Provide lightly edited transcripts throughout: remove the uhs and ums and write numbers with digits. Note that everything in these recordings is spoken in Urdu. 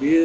BA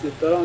17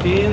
3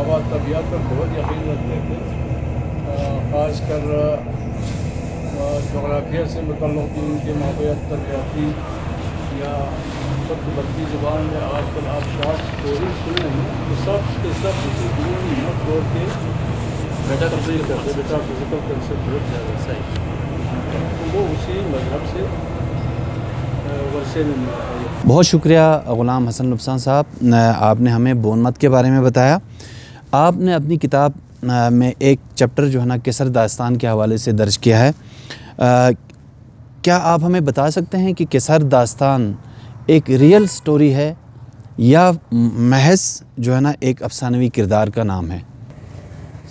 آبا طبیعت پر بہت یقین رکھتے تھے، خاص کر جغرافیہ سے متعلق ان کے مابعد طبیعتی یا خود بلتی زبان میں آج کل آپ شارٹ اسٹوریز سنے ہیں تو سب کے سب اسی دور ہمت توڑ کے بیٹا تفصیل کرتے، بیٹا فزیکل کنسپٹ بہت زیادہ صحیح، تو وہ اسی مذہب سے ورثے میں ملا ہے۔ بہت شکریہ غلام حسن لبسان صاحب، آپ نے ہمیں بون مت کے بارے میں بتایا۔ آپ نے اپنی کتاب میں ایک چیپٹر جو ہے نا کسر داستان کے حوالے سے درج کیا ہے، کیا آپ ہمیں بتا سکتے ہیں کہ کسر داستان ایک ریئل سٹوری ہے یا محض جو ہے نا ایک افسانوی کردار کا نام ہے؟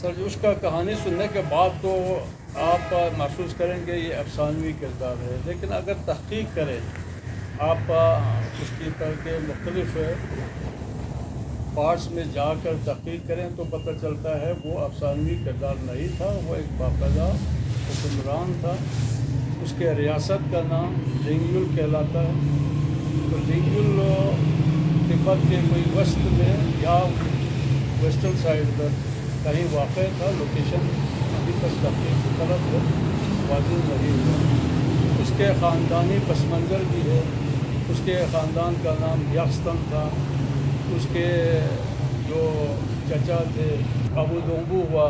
سر جو اس کا کہانی سننے کے بعد تو آپ محسوس کریں گے یہ افسانوی کردار ہے، لیکن اگر تحقیق کریں آپ اس کی کر کے مختلف پارٹس میں جا کر تحقیق کریں تو پتہ چلتا ہے وہ افسانوی کردار نہیں تھا، وہ ایک باقاعدہ حکمران تھا۔ اس کے ریاست کا نام لنگیول کہلاتا ہے، تو لنگیول تبت کے کوئی وسط میں یا ویسٹرن سائڈ پر کہیں واقع تھا، لوکیشن ابھی تک تحقیق کی طرف واضح نہیں ہوا۔ اس کے خاندانی پس منظر بھی ہے، اس کے خاندان کا نام یاکستن تھا، اس کے جو چچا تھے ابو دومبو ہوا،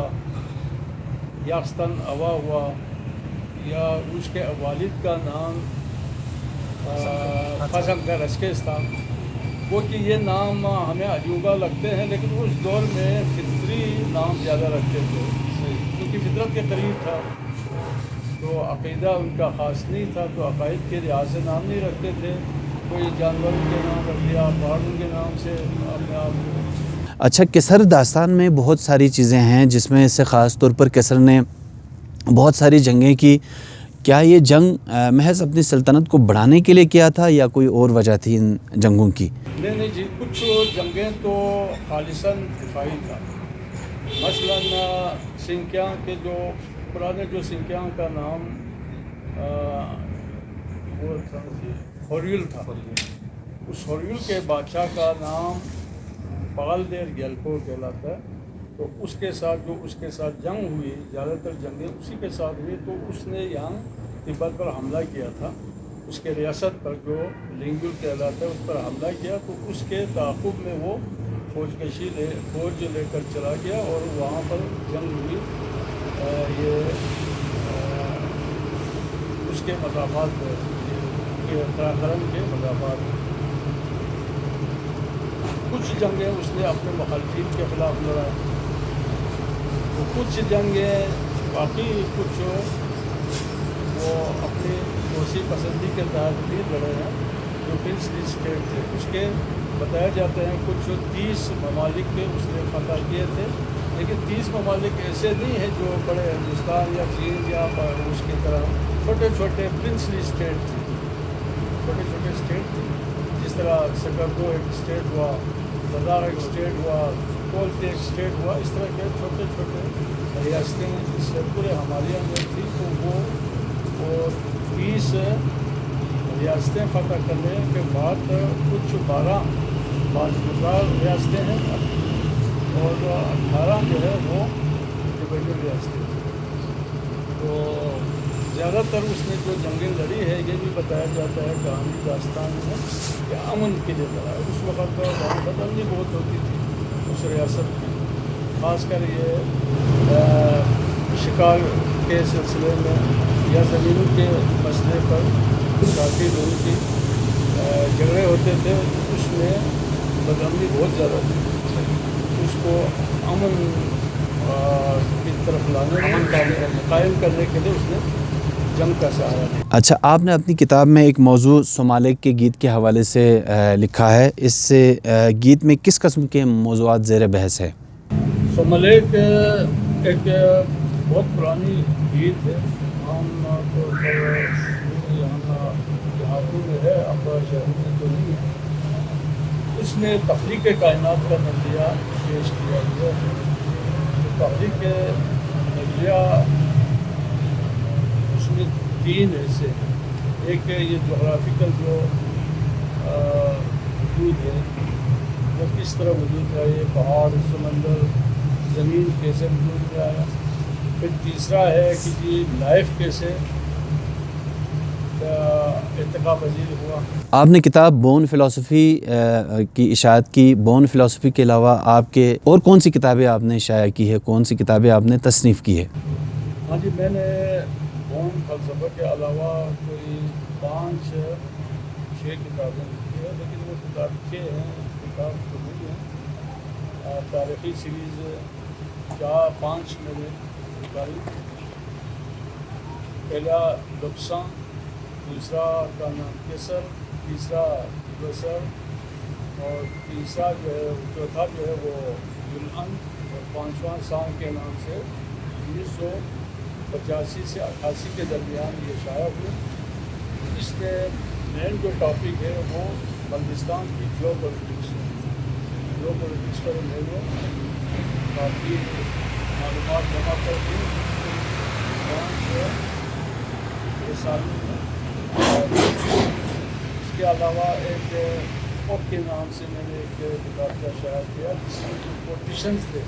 یاکستن اوا ہوا، یا اس کے والد کا نام خزنگر اسکیس تھا۔ وہ کہ یہ نام ہمیں عجوبہ لگتے ہیں، لیکن اس دور میں فطری نام زیادہ رکھتے تھے کیونکہ فطرت کے قریب تھا، تو عقیدہ ان کا خاص نہیں تھا، تو عقائد کے لحاظ سے نام نہیں رکھتے تھے، کوئی جانوروں کے نام رکھ دیا، پہاڑوں کے نام سے اپنے آپ۔ اچھا، کسر داستان میں بہت ساری چیزیں ہیں جس میں سے خاص طور پر کسر نے بہت ساری جنگیں کی، کیا یہ جنگ محض اپنی سلطنت کو بڑھانے کے لیے کیا تھا یا کوئی اور وجہ تھی ان جنگوں کی؟ نہیں جی، کچھ جنگیں تو خالصاً دفاعی تھا، مثلاً سنکیانگ کے جو پرانے جو سنکیانگ کا نام وہ تھا ہوریول تھا، اس ہوریول کے بادشاہ کا نام پالدیر گیلکو کہلاتا ہے، تو اس کے ساتھ جو اس کے ساتھ جنگ ہوئی، زیادہ تر جنگیں اسی کے ساتھ ہوئی، تو اس نے یہاں تبت پر حملہ کیا تھا، اس کے ریاست پر جو لنگیول کہلاتا ہے اس پر حملہ کیا، تو اس کے تعاقب میں وہ فوج لے کر چلا گیا اور وہاں پر جنگ ہوئی، یہ اس کے مضافات قراقرم کے مضافات۔ کچھ جنگیں اس نے اپنے مخالفین کے خلاف لڑا، تو کچھ جنگیں باقی کچھ وہ اپنی دوسری پسندی کے تحت بھی لڑے ہیں، جو پرنسلی اسٹیٹ تھے، اس کے بتایا جاتے ہیں کچھ 30 ممالک کے اس نے فتح کیے تھے، لیکن 30 ممالک ایسے نہیں ہیں جو بڑے ہندوستان یا چین یا اس کی طرح، چھوٹے چھوٹے پرنسلی اسٹیٹ تھے، چھوٹے چھوٹے اسٹیٹ تھے، جس طرح سکردو ایک اسٹیٹ ہوا، لداخ ایک اسٹیٹ ہوا، کولتی ایک اسٹیٹ ہوا، اس طرح کے چھوٹے چھوٹے ریاستیں اس سے پورے ہمالیہ میں تھی، تو وہ 20 ریاستیں فتح کرنے کے بعد کچھ 12 باشندار ریاستیں ہیں اور 18 جو ہے وہ انڈیویجول ریاستیں ہیں۔ تو زیادہ تر اس نے جو جنگیں لڑی ہے یہ بھی بتایا جاتا ہے کہانی داستان میں کہ امن کے لیے لڑا ہے۔ اس وقت بدمنی بہت ہوتی تھی اس ریاست کی، خاص کر یہ شکار کے سلسلے میں یا زمینوں کے مسئلے پر کافی لوگوں کی جھگڑے ہوتے تھے، اس میں بدمنی بہت زیادہ تھی، اس کو امن کی طرف لانے قائم کرنے کے لیے اس نے جنگ کا سہارا دیا۔ اچھا، آپ نے اپنی کتاب میں ایک موضوع سومالیک کے گیت کے حوالے سے لکھا ہے، اس سے گیت میں کس قسم کے موضوعات زیر بحث ہے؟ سومالیک ایک بہت پرانی گیت ہے، عام طور پر یہاں دیہاتوں میں ہے، اب شہروں میں تو نہیں ہے۔ اس میں تخلیق کائنات کا نظریہ پیش کیا گیا ہے۔ تخلیق نظریہ اس میں 3 حصے ہیں، ایک ہے یہ جغرافیکل جو وجود ہے وہ کس طرح وجود میں آئی، پہاڑ، سمندر، زمین کیسے وجود میں آیا. پھر تیسرا ہے کہ جی لائف کیسے ارتقا پذیر ہوا. آپ نے کتاب بون فلسفی کی اشاعت کی. بون فلسفی کے علاوہ آپ کے اور کون سی کتابیں آپ نے شائع کی ہے، کون سی کتابیں آپ نے تصنیف کی ہے؟ ہاں جی، میں نے بون فلسفہ کے علاوہ کوئی 5-6 کتابیں لکھی ہیں، لیکن وہ کتاب ہیں، کتاب تو نہیں ہے. تاریخی سیریز 4-5 میں نے نکالی. پہلا لبساں، دوسرا کا نام کیسر، تیسرا بسر، اور تیسرا جو ہے چوتھا جو ہے وہ یونان، اور پانچواں سام کے نام سے 1985 سے 88 کے درمیان یہ شائع ہوئے. اس میں مین جو ٹاپک ہے وہ بلتستان کی جیو پولیٹکس ہے. جیو پولیٹکس پر میں نے کافی معلومات جمع کر دی. اس کے علاوہ ایک اور کے نام سے میں نے ایک کتاب کا شائع کیا جس میں جو پولیٹیشنس تھے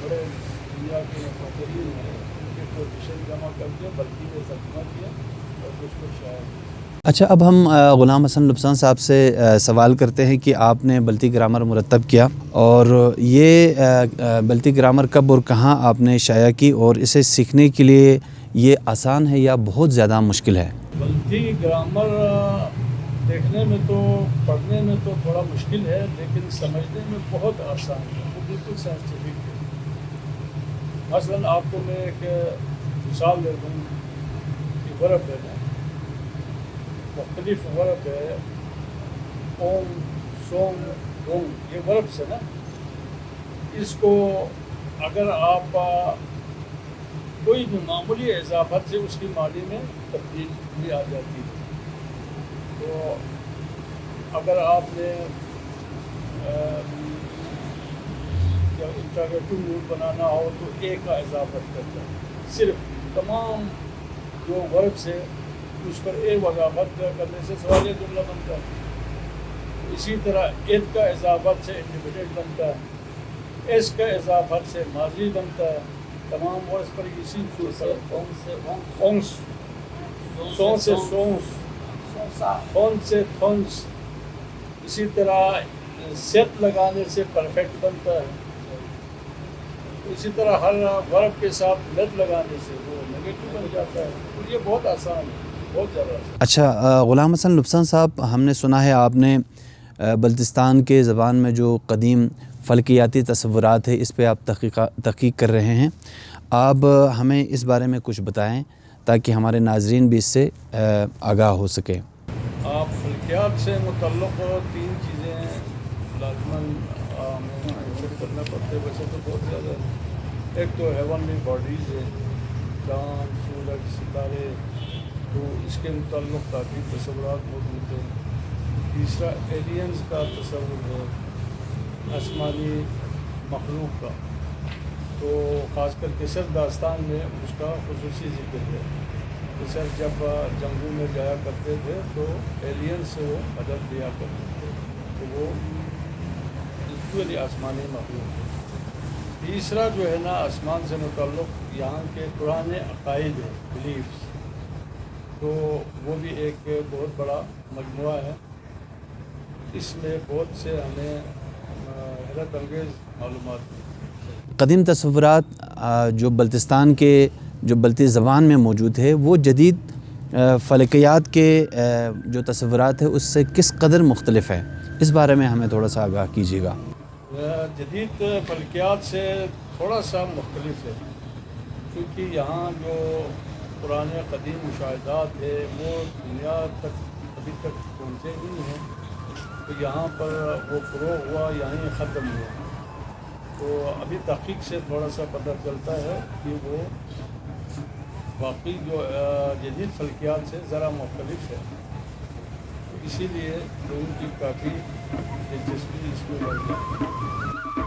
بڑے دنیا کے مفکرین ہیں، ان کے پولیٹیشن جمع کر کے بلکہ میں ترجمہ کیا اور اس کو شائع کیا. اچھا، اب ہم غلام حسن لبسان صاحب سے سوال کرتے ہیں کہ آپ نے بلتی گرامر مرتب کیا، اور یہ بلتی گرامر کب اور کہاں آپ نے شائع کی، اور اسے سیکھنے کے لیے یہ آسان ہے یا بہت زیادہ مشکل ہے؟ بلتی گرامر دیکھنے میں تو، پڑھنے میں تو تھوڑا مشکل ہے، لیکن سمجھنے میں بہت آسان ہے. وہ بالکل سائنٹیفک ہے. مثلاً آپ کو میں ایک مثال دے دوں کہ ورب ہے نا، مختلف ورب ہے. اوم، سوم، روم، یہ ورب سے نا. اس کو اگر آپ کوئی بھی معمولی اضافت سے اس کی ماضی میں تبدیل بھی آ جاتی ہے. تو اگر آپ نے انٹراگیٹو موڈ بنانا ہو تو اے کا اضافت کرتا ہے. صرف تمام جو ورب سے اس پر اے اضافت کرنے سے سوالیہ جملہ بنتا ہے. اسی طرح ایت کا اضافت سے انڈیفینٹ بنتا ہے. ایس کا اضافت سے ماضی بنتا ہے. تمام ورڈز پر اسی صورت اونس، سون سے سونس، تھون سے تھونس. اسی طرح سیت لگانے سے پرفیکٹ بنتا ہے. اسی طرح ہر ورب کے ساتھ لت لگانے سے وہ نیگیٹو بن جاتا ہے. اور یہ بہت آسان ہے، بہت زیادہ آسان. اچھا غلام حسن لبسان صاحب، ہم نے سنا ہے آپ نے بلتستان کے زبان میں جو قدیم فلکیاتی تصورات ہے اس پہ آپ تحقیق کر رہے ہیں. آپ ہمیں اس بارے میں کچھ بتائیں تاکہ ہمارے ناظرین بھی اس سے آگاہ ہو سکے. آپ فلکیات سے متعلق 3 چیزیں لازماً کرنا پڑتے ہیں. ویسے تو بہت زیادہ. ایک تو ہیونلی باڈیز ہے، چاند، سورج، ستارے، تو اس کے متعلق کافی تصورات موجود ہیں. تیسرا ایلینز کا تصور ہے، آسمانی مخلوق کا. تو خاص کر کثر داستان میں اس کا خصوصی ذکر ہے. کثر جب جنگلوں میں جایا کرتے تھے تو ایلین سے وہ مدد لیا کرتے تھے. تو وہ ایکچولی آسمانی مخلوق ہے. تیسرا جو ہے نا آسمان سے متعلق یہاں کے پرانے عقائد ہیں، بلیفس. تو وہ بھی ایک بہت بڑا مجموعہ ہے. اس میں بہت سے ہمیں حیرت انگیز معلومات ہیں. قدیم تصورات جو بلتستان کے جو بلتی زبان میں موجود ہے وہ جدید فلکیات کے جو تصورات ہے اس سے کس قدر مختلف ہے، اس بارے میں ہمیں تھوڑا سا آگاہ کیجیے گا. جدید فلکیات سے تھوڑا سا مختلف ہے، کیونکہ یہاں جو پرانے قدیم مشاہدات ہے وہ دنیا تک ابھی تک پہنچے نہیں ہیں. تو یہاں پر وہ فروغ ہوا، یہیں ختم ہوا. تو ابھی تحقیق سے تھوڑا سا پتہ چلتا ہے کہ وہ باقی جو جدید فلکیات سے ذرا مختلف ہے. اسی لیے لوگوں کی کافی دلچسپی اس میں بڑھ جاتی ہے.